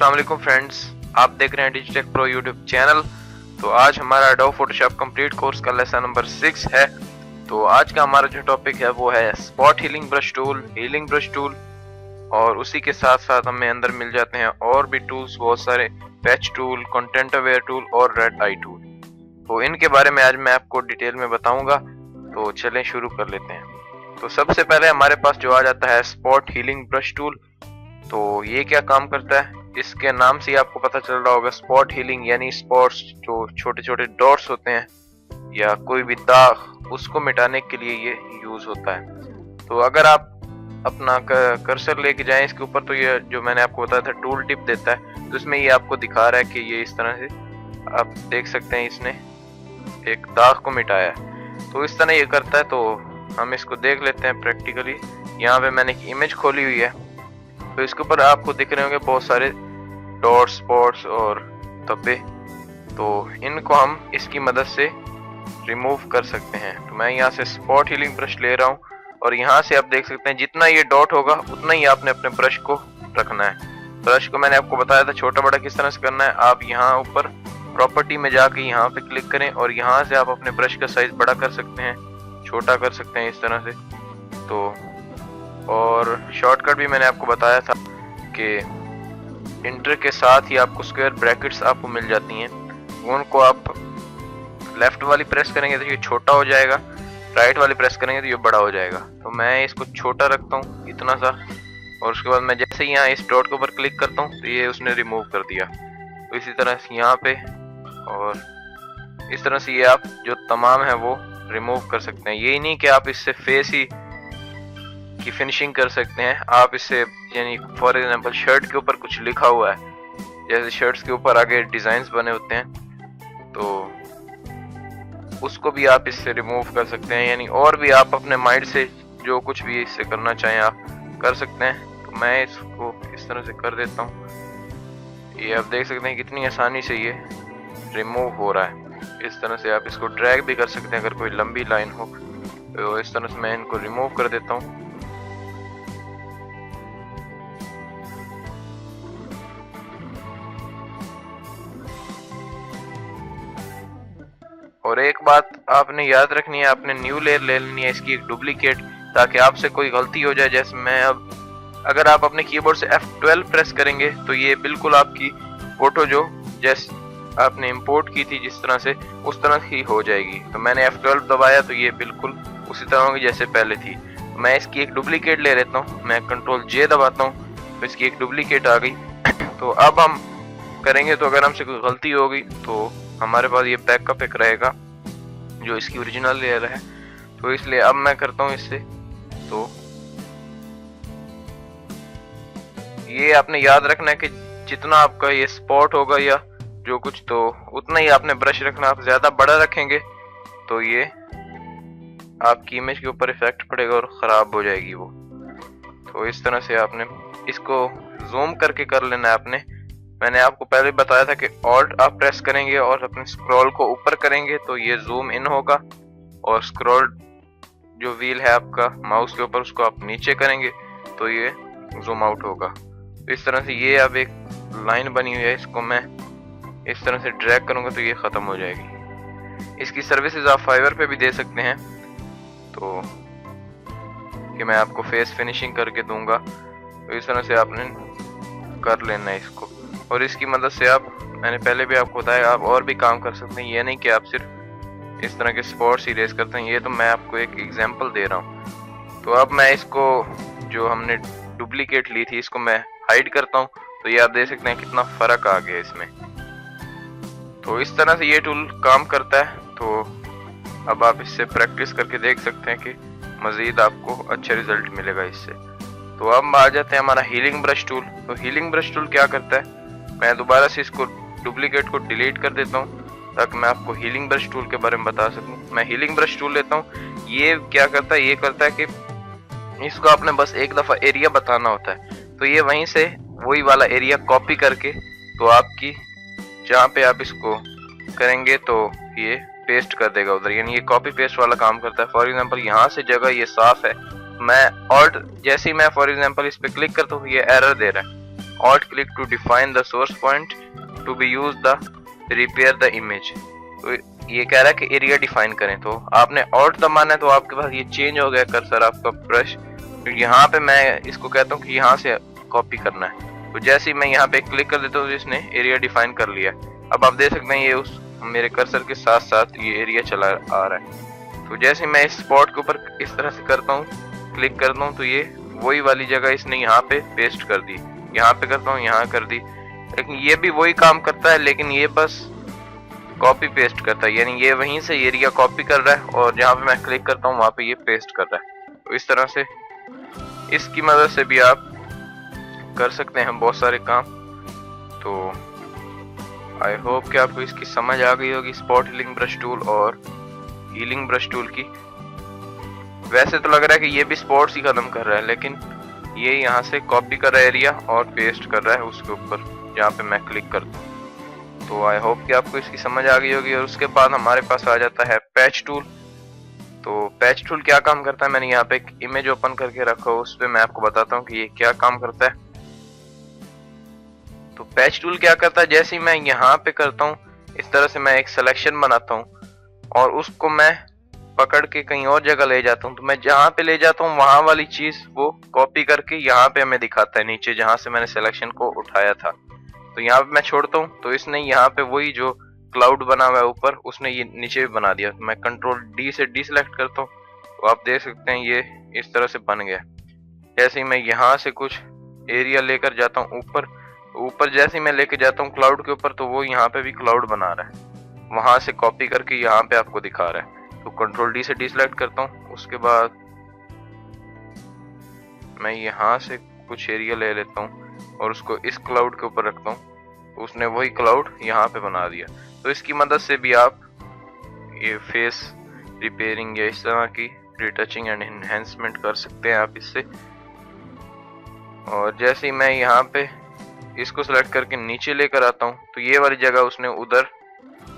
अस्सलाम वालेकुम फ्रेंड्स, आप देख रहे हैं डिजिटेक प्रो यूट्यूब चैनल। तो आज हमारा एडोब फोटोशॉप कंप्लीट कोर्स का लेसन नंबर 6 है। तो आज का हमारा जो टॉपिक है वो है स्पॉट हीलिंग ब्रश टूल और उसी के साथ साथ हमें अंदर मिल जाते हैं और भी टूल्स बहुत सारे, patch tool, content aware tool और रेड आई टूल। तो इनके बारे में आज मैं आपको डिटेल में बताऊंगा। तो चलें शुरू कर लेते हैं। तो सबसे पहले हमारे पास जो आ जाता है स्पॉट हीलिंग ब्रश टूल। तो ये क्या काम करता है, इसके नाम से ही आपको पता चल रहा होगा। स्पॉट हीलिंग यानी स्पॉट्स, जो छोटे छोटे डॉट्स होते हैं या कोई भी दाग, उसको मिटाने के लिए ये यूज होता है। तो अगर आप अपना कर्सर लेके जाएं इसके ऊपर, तो ये जो मैंने आपको बताया था टूल टिप देता है, तो इसमें ये आपको दिखा रहा है कि ये इस तरह से आप देख सकते हैं इसने एक दाग को मिटाया है। तो इस तरह ये करता है। तो हम इसको देख लेते हैं प्रैक्टिकली। यहाँ पे मैंने एक इमेज खोली हुई है, तो इसके ऊपर आपको दिख रहे होंगे बहुत सारे डॉट, स्पॉट्स और धब्बे। तो इनको हम इसकी मदद से रिमूव कर सकते हैं। तो मैं यहाँ से स्पॉट हीलिंग ब्रश ले रहा हूँ और यहाँ से आप देख सकते हैं जितना ये डॉट होगा उतना ही आपने अपने ब्रश को रखना है। ब्रश को मैंने आपको बताया था छोटा बड़ा किस तरह से करना है। आप यहाँ ऊपर प्रॉपर्टी में जाके यहाँ पे क्लिक करें और यहाँ से आप अपने ब्रश का साइज बड़ा कर सकते हैं, छोटा कर सकते हैं इस तरह से। तो और शॉर्टकट भी मैंने आपको बताया था कि इंटर के साथ ही आपको स्क्वायर ब्रैकेट्स आपको मिल जाती हैं। उनको आप लेफ्ट वाली प्रेस करेंगे तो ये छोटा हो जाएगा, राइट वाली प्रेस करेंगे तो ये बड़ा हो जाएगा। तो मैं इसको छोटा रखता हूँ इतना सा, और उसके बाद मैं जैसे ही यहाँ इस डॉट के ऊपर क्लिक करता हूँ तो ये उसने रिमूव कर दिया। तो इसी तरह से यहाँ पे और इस तरह से ये आप जो तमाम है वो रिमूव कर सकते हैं। यही नहीं कि आप इससे फेस ही की फिनिशिंग कर सकते हैं, आप इससे यानी फॉर एग्जांपल शर्ट के ऊपर कुछ लिखा हुआ है, जैसे शर्ट्स के ऊपर आगे डिजाइन्स बने होते हैं, तो उसको भी आप इससे रिमूव कर सकते हैं। यानी और भी आप अपने माइंड से जो कुछ भी इससे करना चाहें आप कर सकते हैं। तो मैं इसको इस तरह से कर देता हूँ। ये आप देख सकते हैं कितनी आसानी से ये रिमूव हो रहा है। इस तरह से आप इसको ड्रैग भी कर सकते हैं अगर कोई लंबी लाइन हो। तो इस तरह से मैं इनको रिमूव कर देता हूँ। और एक बात आपने याद रखनी है, आपने न्यू लेयर ले लेनी है इसकी एक डुप्लीकेट, ताकि आपसे कोई गलती हो जाए। जैसे मैं अब अगर आप अपने कीबोर्ड से F12 प्रेस करेंगे तो ये बिल्कुल आपकी फोटो जो जैसे आपने इंपोर्ट की थी जिस तरह से, उस तरह ही हो जाएगी। तो मैंने F12 दबाया तो ये बिल्कुल उसी तरह होगी जैसे पहले थी। तो मैं इसकी एक डुप्लीकेट ले लेता हूँ, मैं Ctrl J दबाता हूँ तो इसकी एक डुप्लीकेट आ गई। तो अब हम करेंगे तो अगर हमसे कोई गलती होगी तो हमारे पास ये बैकअप एक रहेगा जो इसकी ओरिजिनल लेयर है। तो इसलिए अब मैं करता हूँ इससे। तो ये आपने याद रखना है कि जितना आपका ये स्पॉट होगा या जो कुछ, तो उतना ही आपने ब्रश रखना। आप ज्यादा बड़ा रखेंगे तो ये आपकी इमेज के ऊपर इफेक्ट पड़ेगा और खराब हो जाएगी वो। तो इस तरह से आपने इसको जूम करके कर लेना है आपने। मैंने आपको पहले बताया था कि ऑल्ट आप प्रेस करेंगे और अपने स्क्रॉल को ऊपर करेंगे तो ये जूम इन होगा, और स्क्रॉल जो व्हील है आपका माउस के ऊपर उसको आप नीचे करेंगे तो ये जूम आउट होगा। तो इस तरह से ये अब एक लाइन बनी हुई है, इसको मैं इस तरह से ड्रैग करूंगा तो ये खत्म हो जाएगी। इसकी सर्विसेज आप फाइवर पे भी दे सकते हैं, तो कि मैं आपको फेस फिनिशिंग करके दूंगा। तो इस तरह से आपने कर लेना है इसको, और इसकी मदद से आप, मैंने पहले भी आपको बताया, आप और भी काम कर सकते हैं। ये नहीं कि आप सिर्फ इस तरह के स्पॉट्स इरेज करते हैं। ये तो मैं आपको एक एग्जांपल दे रहा हूँ। तो अब मैं इसको जो हमने डुप्लीकेट ली थी इसको मैं हाइड करता हूँ। तो ये आप देख सकते हैं कितना फर्क आ गया इसमें। तो इस तरह से ये टूल काम करता है। तो अब आप इससे प्रैक्टिस करके देख सकते हैं कि मजीद आपको अच्छा रिजल्ट मिलेगा इससे। तो अब आ जाते हैं हमारा हीलिंग ब्रश टूल। तो हीलिंग ब्रश टूल क्या करता है, मैं दोबारा से इसको डुप्लीकेट को डिलीट कर देता हूँ ताकि मैं आपको हीलिंग ब्रश टूल के बारे में बता सकूँ। मैं हीलिंग ब्रश टूल लेता हूँ। ये क्या करता है, ये करता है कि इसको आपने बस एक दफ़ा एरिया बताना होता है, तो ये वहीं से वही वाला एरिया कॉपी करके, तो आपकी जहाँ पे आप इसको करेंगे तो ये पेस्ट कर देगा उधर। यानी ये कॉपी पेस्ट वाला काम करता है। फॉर एग्जांपल यहाँ से जगह ये साफ है, मैं ऑल्ट जैसे ही मैं फॉर एग्जांपल इस पे क्लिक करता हूँ ये एरर दे रहा है, alt click to define the source point to be use the repair the image. तो ये कह रहा है कि एरिया डिफाइन करें, तो आपने ऑल्ट दबाना है तो आपके पास ये चेंज हो गया कर्सर आपका ब्रश। तो यहाँ पे मैं इसको कहता हूँ कि यहाँ से कॉपी करना है। तो जैसे ही मैं यहाँ पे क्लिक कर देता हूँ तो इसने एरिया डिफाइन कर लिया। अब आप देख सकते हैं ये उस मेरे कर्सर के साथ साथ ये एरिया चला आ रहा है। तो जैसे मैं इस स्पॉट के ऊपर इस तरह से करता हूँ, क्लिक करता हूँ, तो ये वही वाली जगह इसने यहाँ पे पेस्ट कर दी। यहाँ पे करता हूँ, यहाँ कर दी, लेकिन ये भी वही काम करता है, लेकिन ये बस कॉपी पेस्ट करता है, यानी ये वहीं से एरिया कॉपी कर रहा है और जहाँ पे मैं क्लिक करता हूँ वहाँ पे ये पेस्ट कर रहा है। तो इस तरह से इसकी मदद से भी आप कर सकते हैं बहुत सारे काम। तो आई होप कि आपको इसकी समझ आ गई होगी स्पॉट हीलिंग ब्रश टूल और हीलिंग ब्रश टूल की। वैसे तो लग रहा है कि ये भी स्पॉट्स ही खत्म कर रहा है, लेकिन ये यहाँ से कॉपी कर रहा है एरिया और पेस्ट कर रहा है उसके ऊपर जहाँ पे मैं क्लिक करता हूँ। तो आई होप कि आपको इसकी समझ आ गई होगी। और उसके बाद हमारे पास आ जाता है पैच टूल। तो पैच टूल क्या काम करता है, मैंने यहाँ पे एक इमेज ओपन करके रखा हो, उस पर मैं आपको बताता हूँ कि ये क्या काम करता है। तो पैच टूल क्या करता है, जैसे ही मैं यहाँ पे करता हूँ इस तरह से मैं एक सिलेक्शन बनाता हूँ और उसको मैं पकड़ के कहीं और जगह ले जाता हूँ। तो मैं जहाँ पे ले जाता हूँ वहां वाली चीज वो कॉपी करके यहाँ पे हमें दिखाता है नीचे जहाँ से मैंने सिलेक्शन को उठाया था। तो यहाँ पे मैं छोड़ता हूँ तो इसने यहाँ पे वही जो क्लाउड बना हुआ है ऊपर उसने ये नीचे भी बना दिया। तो मैं कंट्रोल डी से डीसेलेक्ट करता हूँ तो आप देख सकते हैं ये इस तरह से बन गया। जैसे ही मैं यहाँ से कुछ एरिया लेकर जाता हूँ ऊपर जैसे ही मैं लेके जाता हूँ क्लाउड के ऊपर, तो वो यहाँ पे भी क्लाउड बना रहा है, वहां से कॉपी करके यहाँ पे आपको दिखा रहा है। तो कंट्रोल डी से डीसेलेक्ट करता हूँ, उसके बाद मैं यहाँ से कुछ एरिया ले लेता हूँ और उसको इस क्लाउड के ऊपर रखता हूँ, उसने वही क्लाउड यहाँ पे बना दिया। तो इसकी मदद से भी आप ये फेस रिपेयरिंग या इस तरह की रिटचिंग एंड एनहेंसमेंट कर सकते हैं आप इससे। और जैसे ही मैं यहाँ पे इसको सेलेक्ट करके नीचे लेकर आता हूँ तो ये वाली जगह उसने उधर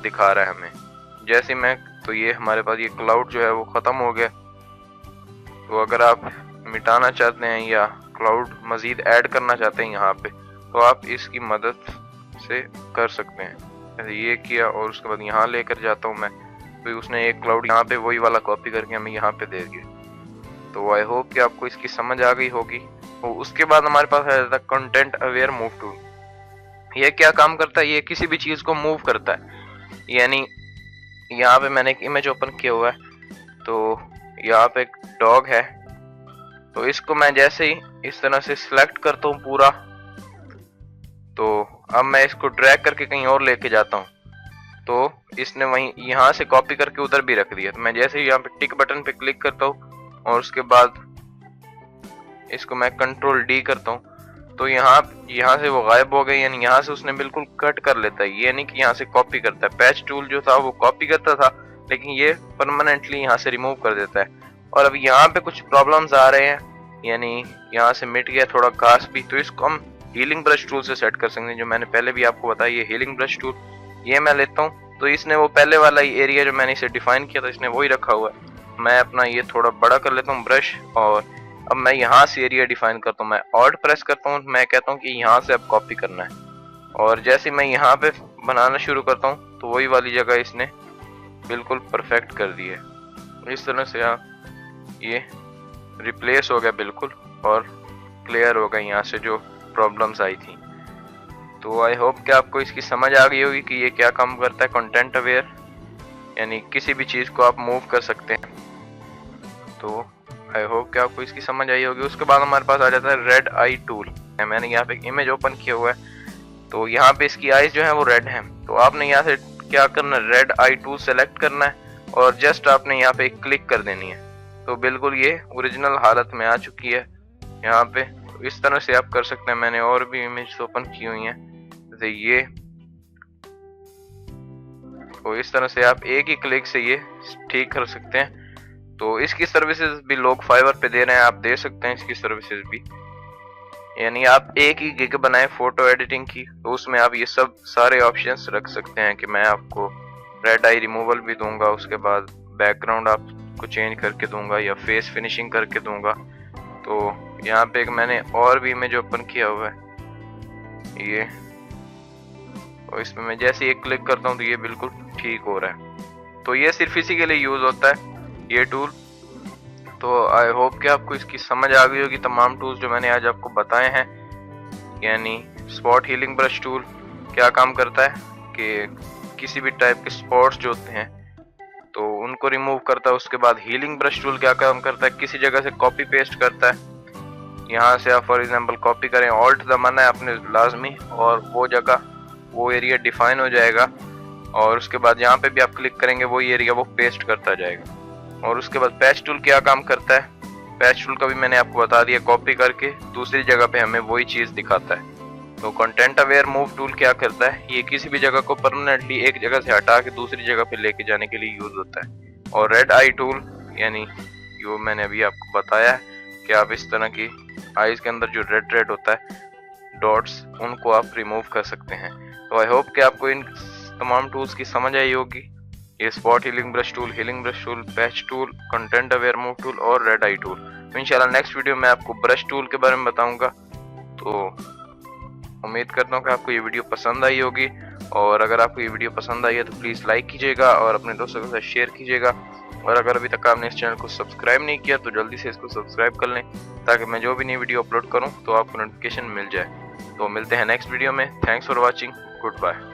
दिखा रहा है हमें। जैसे मैं तो ये हमारे पास ये क्लाउड जो है वो खत्म हो गया। तो अगर आप मिटाना चाहते हैं या क्लाउड मजीद ऐड करना चाहते हैं यहाँ पे तो आप इसकी मदद से कर सकते हैं। जैसे ये किया और उसके बाद यहाँ लेकर जाता हूँ मैं, तो उसने एक क्लाउड यहाँ पे वही वाला कॉपी करके हमें यहाँ पे दे दिया। तो आई होप कि आपको इसकी समझ आ गई होगी। तो उसके बाद हमारे पास है the content aware move tool. ये क्या काम करता है, ये किसी भी चीज को मूव करता है। यानी यहाँ पे मैंने एक इमेज ओपन किया हुआ है, तो यहाँ पे एक डॉग है, तो इसको मैं जैसे ही इस तरह से सिलेक्ट करता हूँ पूरा, तो अब मैं इसको ड्रैग करके कहीं और लेके जाता हूँ तो इसने वहीं यहाँ से कॉपी करके उधर भी रख दिया। तो मैं जैसे ही यहाँ पे टिक बटन पे क्लिक करता हूँ और उसके बाद इसको मैं कंट्रोल डी करता हूँ तो यहाँ से वो गायब हो गई, यानी यहाँ से उसने बिल्कुल कट कर लेता है। ये नहीं कि यहाँ से कॉपी करता है। पैच टूल जो था वो कॉपी करता था, लेकिन ये परमानेंटली यहाँ से रिमूव कर देता है। और अब यहाँ पे कुछ प्रॉब्लम्स आ रहे हैं, यानी यहाँ से मिट गया थोड़ा घास भी, तो इसको हम हीलिंग ब्रश टूल से सेट कर सकते हैं, जो मैंने पहले भी आपको बताया। ये हीलिंग ब्रश टूल ये मैं लेता हूँ, तो इसने वो पहले वाला एरिया जो मैंने इसे डिफाइन किया था इसने वही रखा हुआ है। मैं अपना ये थोड़ा बड़ा कर लेता हूँ ब्रश, और अब मैं यहाँ से एरिया डिफाइन करता हूँ। मैं ऑल्ट प्रेस करता हूँ, मैं कहता हूँ कि यहाँ से अब कॉपी करना है, और जैसे मैं यहाँ पे बनाना शुरू करता हूँ तो वही वाली जगह इसने बिल्कुल परफेक्ट कर दी है। इस तरह से आप ये रिप्लेस हो गया बिल्कुल और क्लियर हो गया यहाँ से जो प्रॉब्लम्स आई थी। तो आई होप कि आपको इसकी समझ आ गई होगी कि ये क्या काम करता है। कंटेंट अवेयर यानी किसी भी चीज़ को आप मूव कर सकते हैं। तो आई होप कि आपको इसकी समझ आई होगी। उसके बाद हमारे पास आ जाता है रेड आई टूल। मैंने यहाँ पे एक इमेज ओपन किया हुआ है, तो यहाँ पे इसकी आईज जो है वो रेड है। तो आपने यहाँ से क्या करना है, रेड आई टूल सेलेक्ट करना है और जस्ट आपने यहाँ पे क्लिक कर देनी है, तो बिल्कुल ये ओरिजिनल हालत में आ चुकी है यहाँ पे। तो इस तरह से आप कर सकते हैं। मैंने और भी इमेज ओपन की हुई हैं जैसे ये, तो इस तरह से आप एक ही क्लिक से ये ठीक कर सकते हैं। तो इसकी सर्विसेज भी लोग फाइवर पे दे रहे हैं, आप दे सकते हैं इसकी सर्विसेज भी। यानी आप एक ही गिग बनाए फोटो एडिटिंग की, तो उसमें आप ये सब सारे ऑप्शंस रख सकते हैं कि मैं आपको रेड आई रिमूवल भी दूंगा, उसके बाद बैकग्राउंड आपको चेंज करके दूंगा या फेस फिनिशिंग करके दूंगा। तो यहाँ पे एक मैंने और भी इमेज ओपन किया हुआ है, ये, और इसमें मैं जैसे एक क्लिक करता हूँ तो ये बिल्कुल ठीक हो रहा है। तो ये सिर्फ इसी के लिए यूज होता है ये टूल। तो आई होप कि आपको इसकी समझ आ गई होगी तमाम टूल्स जो मैंने आज आपको बताए हैं। यानी स्पॉट हीलिंग ब्रश टूल क्या काम करता है कि किसी भी टाइप के स्पॉट्स जो होते हैं तो उनको रिमूव करता है। उसके बाद हीलिंग ब्रश टूल क्या काम करता है, किसी जगह से कॉपी पेस्ट करता है। यहाँ से आप फॉर एग्जांपल कॉपी करें, ऑल्ट दबाना है आपने लाजमी, और वो जगह वो एरिया डिफाइन हो जाएगा, और उसके बाद यहाँ पे भी आप क्लिक करेंगे वही एरिया वो पेस्ट करता जाएगा। और उसके बाद पैच टूल क्या काम करता है, पैच टूल का भी मैंने आपको बता दिया, कॉपी करके दूसरी जगह पे हमें वही चीज दिखाता है। तो कंटेंट अवेयर मूव टूल क्या करता है, ये किसी भी जगह को परमानेंटली एक जगह से हटा के दूसरी जगह पे लेके जाने के लिए यूज होता है। और रेड आई टूल यानी जो मैंने अभी आपको बताया है कि आप इस तरह की आईज के अंदर जो रेड रेड होता है डॉट्स, उनको आप रिमूव कर सकते हैं। तो आई होप कि आपको इन तमाम टूल्स की समझ आई होगी। ये spot healing brush tool, patch tool, content aware move tool और रेड आई टूल। तो इंशाल्लाह नेक्स्ट वीडियो में आपको ब्रश टूल के बारे में बताऊंगा। तो उम्मीद करता हूँ कि आपको ये वीडियो पसंद आई होगी, और अगर आपको ये वीडियो पसंद आई है तो प्लीज़ लाइक कीजिएगा और अपने दोस्तों के साथ शेयर कीजिएगा। और अगर अभी तक आपने इस चैनल को सब्सक्राइब नहीं किया तो जल्दी से इसको सब्सक्राइब कर लें, ताकि मैं जो भी नई वीडियो अपलोड करूँ तो आपको नोटिफिकेशन मिल जाए। तो मिलते हैं नेक्स्ट वीडियो में। Thanks for watching, good bye.